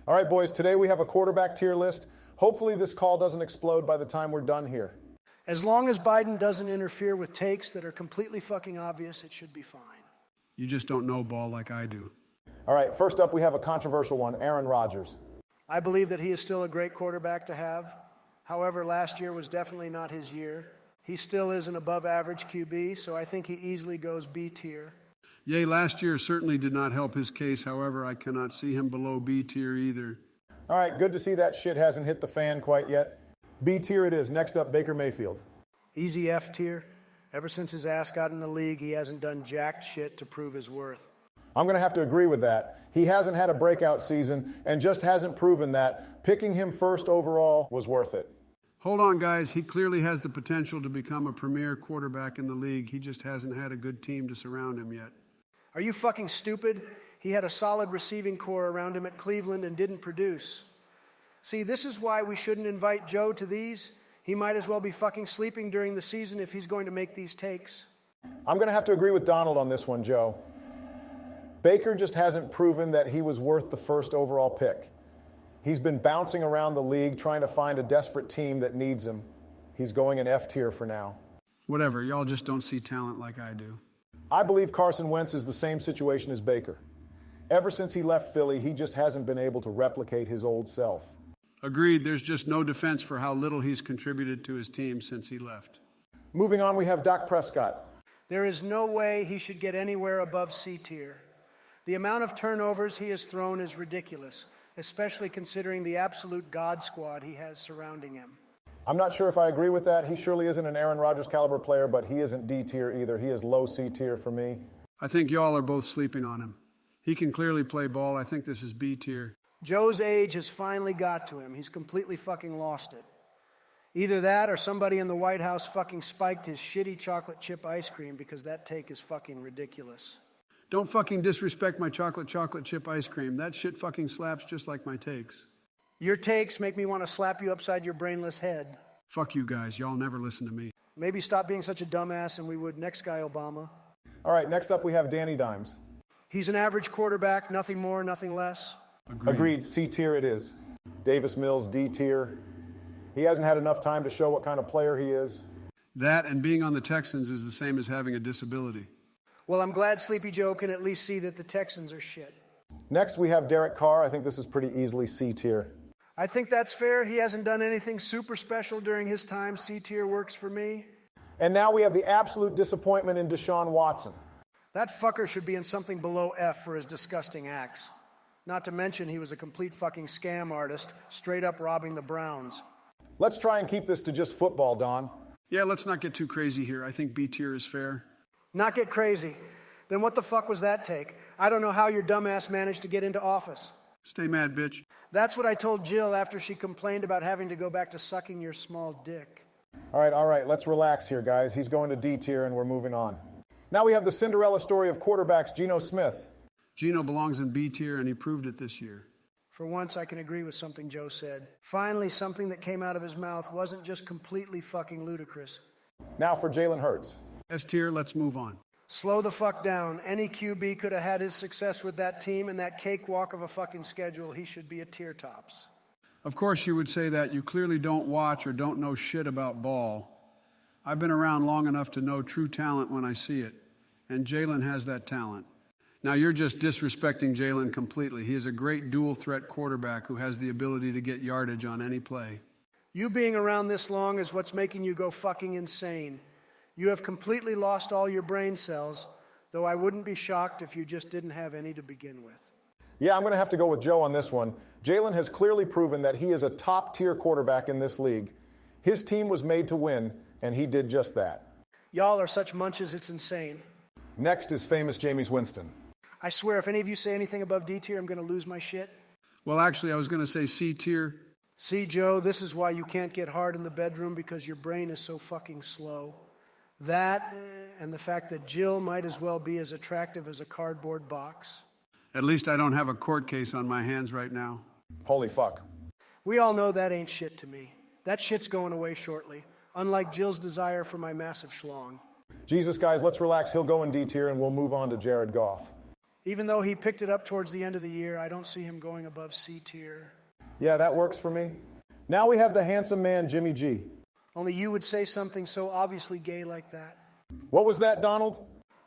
All right, boys, today we have a quarterback tier list. Hopefully this call doesn't explode by the time we're done here. As long as Biden doesn't interfere with takes that are completely fucking obvious, it should be fine. You just don't know ball like I do. All right, first up we have a controversial one, Aaron Rodgers. I believe that he is still a great quarterback to have. However, last year was definitely not his year. He still is an above-average QB, so I think he easily goes B tier. Yea, last year certainly did not help his case. However, I cannot see him below B tier either. All right, good to see that shit hasn't hit the fan quite yet. B tier it is. Next up, Baker Mayfield. Easy F tier. Ever since his ass got in the league, he hasn't done jack shit to prove his worth. I'm going to have to agree with that. He hasn't had a breakout season and just hasn't proven that picking him first overall was worth it. Hold on, guys. He clearly has the potential to become a premier quarterback in the league. He just hasn't had a good team to surround him yet. Are you fucking stupid? He had a solid receiving core around him at Cleveland and didn't produce. See, this is why we shouldn't invite Joe to these. He might as well be fucking sleeping during the season if he's going to make these takes. I'm going to have to agree with Donald on this one, Joe. Baker just hasn't proven that he was worth the first overall pick. He's been bouncing around the league trying to find a desperate team that needs him. He's going in F tier for now. Whatever, y'all just don't see talent like I do. I believe Carson Wentz is the same situation as Baker. Ever since he left Philly, he just hasn't been able to replicate his old self. Agreed, there's just no defense for how little he's contributed to his team since he left. Moving on, we have Dak Prescott. There is no way he should get anywhere above C tier. The amount of turnovers he has thrown is ridiculous, especially considering the absolute God squad he has surrounding him. I'm not sure if I agree with that. He surely isn't an Aaron Rodgers caliber player, but he isn't D tier either. He is low C tier for me. I think y'all are both sleeping on him. He can clearly play ball. I think this is B tier. Joe's age has finally got to him. He's completely fucking lost it. Either that or somebody in the White House fucking spiked his shitty chocolate chip ice cream because that take is fucking ridiculous. Don't fucking disrespect my chocolate chip ice cream. That shit fucking slaps just like my takes. Your takes make me want to slap you upside your brainless head. Fuck you guys. Y'all never listen to me. Maybe stop being such a dumbass and we would. Next guy, Obama. All right, next up we have Danny Dimes. He's an average quarterback, nothing more, nothing less. Agreed. C tier it is. Davis Mills, D tier. He hasn't had enough time to show what kind of player he is. That and being on the Texans is the same as having a disability. Well, I'm glad Sleepy Joe can at least see that the Texans are shit. Next, we have Derek Carr. I think this is pretty easily C tier. I think that's fair. He hasn't done anything super special during his time. C tier works for me. And now we have the absolute disappointment in Deshaun Watson. That fucker should be in something below F for his disgusting acts. Not to mention he was a complete fucking scam artist, straight up robbing the Browns. Let's try and keep this to just football, Don. Yeah, let's not get too crazy here. I think B tier is fair. Not get crazy. Then what the fuck was that take? I don't know how your dumbass managed to get into office. Stay mad, bitch. That's what I told Jill after she complained about having to go back to sucking your small dick. All right, let's relax here, guys. He's going to D tier and we're moving on. Now we have the Cinderella story of quarterbacks, Geno Smith. Geno belongs in B tier and he proved it this year. For once, I can agree with something Joe said. Finally, something that came out of his mouth wasn't just completely fucking ludicrous. Now for Jalen Hurts. S tier, let's move on. Slow the fuck down. Any QB could have had his success with that team and that cakewalk of a fucking schedule. He should be a tier tops. Of course you would say that. You clearly don't watch or don't know shit about ball. I've been around long enough to know true talent when I see it. And Jalen has that talent. Now you're just disrespecting Jalen completely. He is a great dual threat quarterback who has the ability to get yardage on any play. You being around this long is what's making you go fucking insane. You have completely lost all your brain cells, though I wouldn't be shocked if you just didn't have any to begin with. Yeah, I'm going to have to go with Joe on this one. Jalen has clearly proven that he is a top-tier quarterback in this league. His team was made to win, and he did just that. Y'all are such munches, it's insane. Next is famous Jameis Winston. I swear, if any of you say anything above D tier, I'm going to lose my shit. Well, actually, I was going to say C tier. See, Joe, this is why you can't get hard in the bedroom, because your brain is so fucking slow. That and the fact that Jill might as well be as attractive as a cardboard box. At least I don't have a court case on my hands right now. Holy fuck. We all know that ain't shit to me. That shit's going away shortly, unlike Jill's desire for my massive schlong. Jesus, guys, let's relax. He'll go in D tier and we'll move on to Jared Goff. Even though he picked it up towards the end of the year, I don't see him going above C tier. Yeah, that works for me. Now we have the handsome man, Jimmy G. Only you would say something so obviously gay like that. What was that, Donald?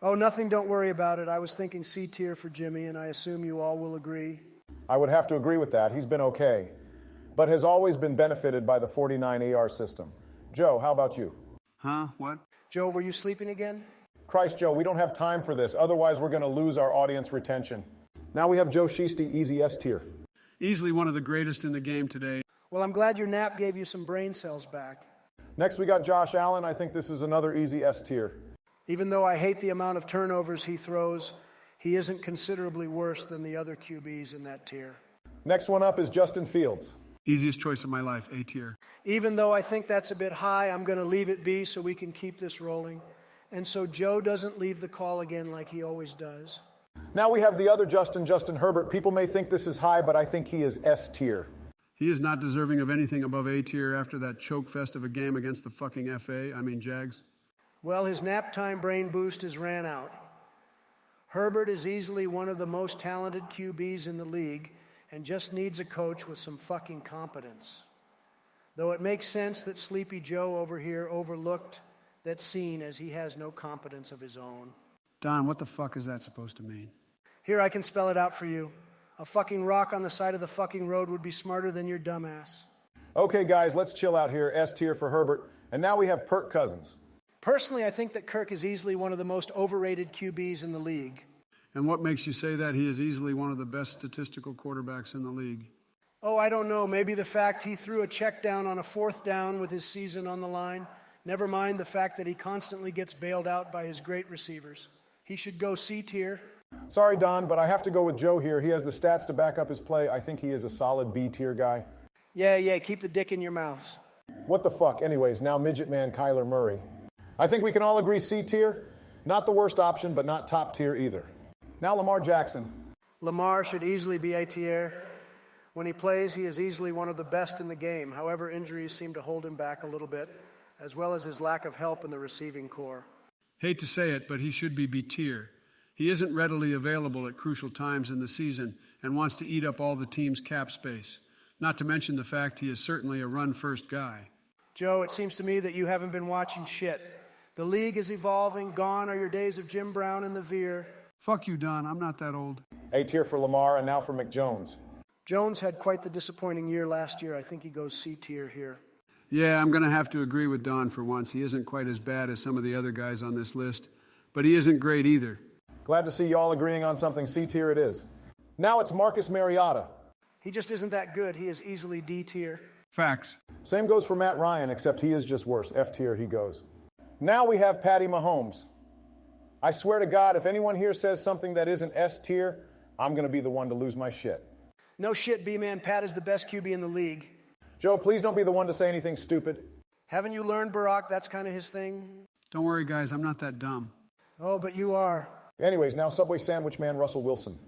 Oh, nothing, don't worry about it. I was thinking C tier for Jimmy, and I assume you all will agree. I would have to agree with that. He's been okay, but has always been benefited by the 49 AR system. Joe, how about you? Huh? What? Joe, were you sleeping again? Christ, Joe, we don't have time for this. Otherwise, we're going to lose our audience retention. Now we have Joe Shiesty, easy S tier. Easily one of the greatest in the game today. Well, I'm glad your nap gave you some brain cells back. Next, we got Josh Allen. I think this is another easy S tier. Even though I hate the amount of turnovers he throws, he isn't considerably worse than the other QBs in that tier. Next one up is Justin Fields. Easiest choice of my life, A tier. Even though I think that's a bit high, I'm going to leave it be so we can keep this rolling. And so Joe doesn't leave the call again like he always does. Now we have the other Justin Herbert. People may think this is high, but I think he is S tier. He is not deserving of anything above A tier after that choke fest of a game against the fucking Jags. Well, his nap time brain boost has ran out. Herbert is easily one of the most talented QBs in the league and just needs a coach with some fucking competence. Though it makes sense that Sleepy Joe over here overlooked that scene as he has no competence of his own. Don, what the fuck is that supposed to mean? Here, I can spell it out for you. A fucking rock on the side of the fucking road would be smarter than your dumbass. Okay, guys, let's chill out here. S tier for Herbert. And now we have Kirk Cousins. Personally, I think that Kirk is easily one of the most overrated QBs in the league. And what makes you say that? He is easily one of the best statistical quarterbacks in the league. Oh, I don't know. Maybe the fact he threw a check down on a 4th down with his season on the line. Never mind the fact that he constantly gets bailed out by his great receivers. He should go C tier. Sorry, Don, but I have to go with Joe here. He has the stats to back up his play. I think he is a solid B tier guy. Yeah, keep the dick in your mouths. What the fuck? Anyways, now midget man Kyler Murray. I think we can all agree C tier. Not the worst option, but not top tier either. Now Lamar Jackson. Lamar should easily be A tier. When he plays, he is easily one of the best in the game. However, injuries seem to hold him back a little bit, as well as his lack of help in the receiving corps. Hate to say it, but he should be B tier. He isn't readily available at crucial times in the season and wants to eat up all the team's cap space. Not to mention the fact he is certainly a run-first guy. Joe, it seems to me that you haven't been watching shit. The league is evolving. Gone are your days of Jim Brown and the Veer. Fuck you, Don. I'm not that old. A tier for Lamar, and now for McJones. Jones had quite the disappointing year last year. I think he goes C tier here. Yeah, I'm going to have to agree with Don for once. He isn't quite as bad as some of the other guys on this list, but he isn't great either. Glad to see y'all agreeing on something. C tier it is. Now it's Marcus Mariota. He just isn't that good. He is easily D tier. Facts. Same goes for Matt Ryan, except he is just worse. F tier he goes. Now we have Patty Mahomes. I swear to God, if anyone here says something that isn't S tier, I'm going to be the one to lose my shit. No shit, B-Man. Pat is the best QB in the league. Joe, please don't be the one to say anything stupid. Haven't you learned, Barack? That's kind of his thing. Don't worry, guys. I'm not that dumb. Oh, but you are. Anyways, now Subway sandwich man Russell Wilson.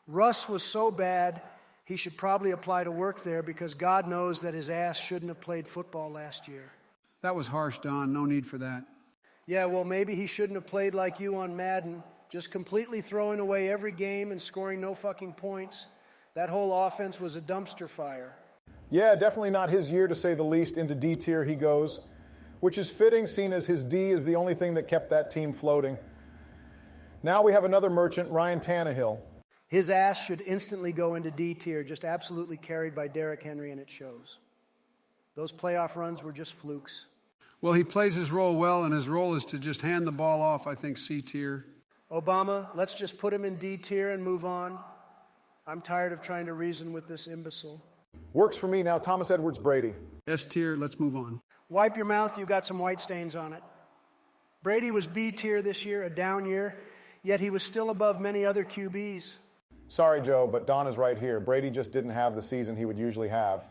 Russ was so bad, he should probably apply to work there because God knows that his ass shouldn't have played football last year. That was harsh, Don. No need for that. Yeah, well, maybe he shouldn't have played like you on Madden, just completely throwing away every game and scoring no fucking points. That whole offense was a dumpster fire. Yeah, definitely not his year to say the least. Into D tier he goes, which is fitting, seeing as his D is the only thing that kept that team floating. Now we have another merchant, Ryan Tannehill. His ass should instantly go into D tier, just absolutely carried by Derrick Henry, and it shows. Those playoff runs were just flukes. Well, he plays his role well, and his role is to just hand the ball off, I think, C tier. Obama, let's just put him in D tier and move on. I'm tired of trying to reason with this imbecile. Works for me now, Thomas Edwards Brady. S tier, let's move on. Wipe your mouth, you got some white stains on it. Brady was B tier this year, a down year, yet he was still above many other QBs. Sorry, Joe, but Don is right here. Brady just didn't have the season he would usually have.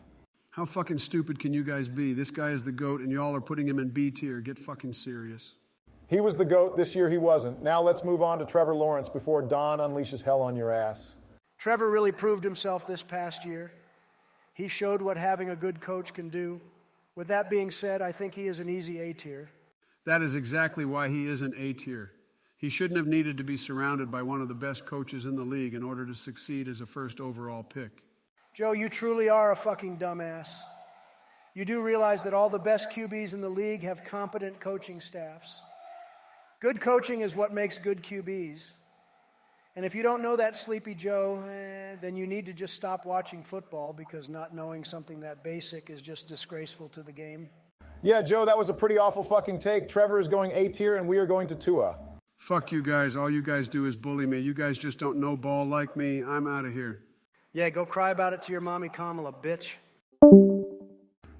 How fucking stupid can you guys be? This guy is the GOAT, and y'all are putting him in B tier. Get fucking serious. He was the GOAT. This year he wasn't. Now let's move on to Trevor Lawrence before Don unleashes hell on your ass. Trevor really proved himself this past year. He showed what having a good coach can do. With that being said, I think he is an easy A tier. That is exactly why he isn't A tier. He shouldn't have needed to be surrounded by one of the best coaches in the league in order to succeed as a first overall pick. Joe, you truly are a fucking dumbass. You do realize that all the best QBs in the league have competent coaching staffs. Good coaching is what makes good QBs. And if you don't know that, Sleepy Joe, then you need to just stop watching football, because not knowing something that basic is just disgraceful to the game. Yeah, Joe, that was a pretty awful fucking take. Trevor is going A tier and we are going to Tua. Fuck you guys. All you guys do is bully me. You guys just don't know ball like me. I'm out of here. Yeah, go cry about it to your mommy Kamala, bitch.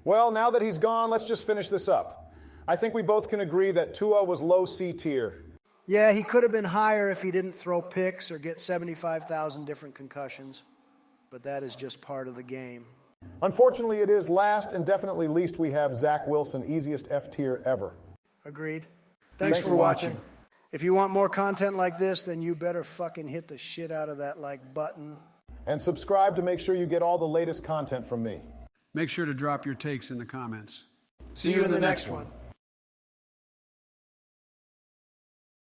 Well, now that he's gone, let's just finish this up. I think we both can agree that Tua was low C tier. Yeah, he could have been higher if he didn't throw picks or get 75,000 different concussions. But that is just part of the game. Unfortunately, it is last and definitely least we have Zach Wilson, easiest F tier ever. Agreed. Thanks for watching. If you want more content like this, then you better fucking hit the shit out of that like button. And subscribe to make sure you get all the latest content from me. Make sure to drop your takes in the comments. See you in the next one.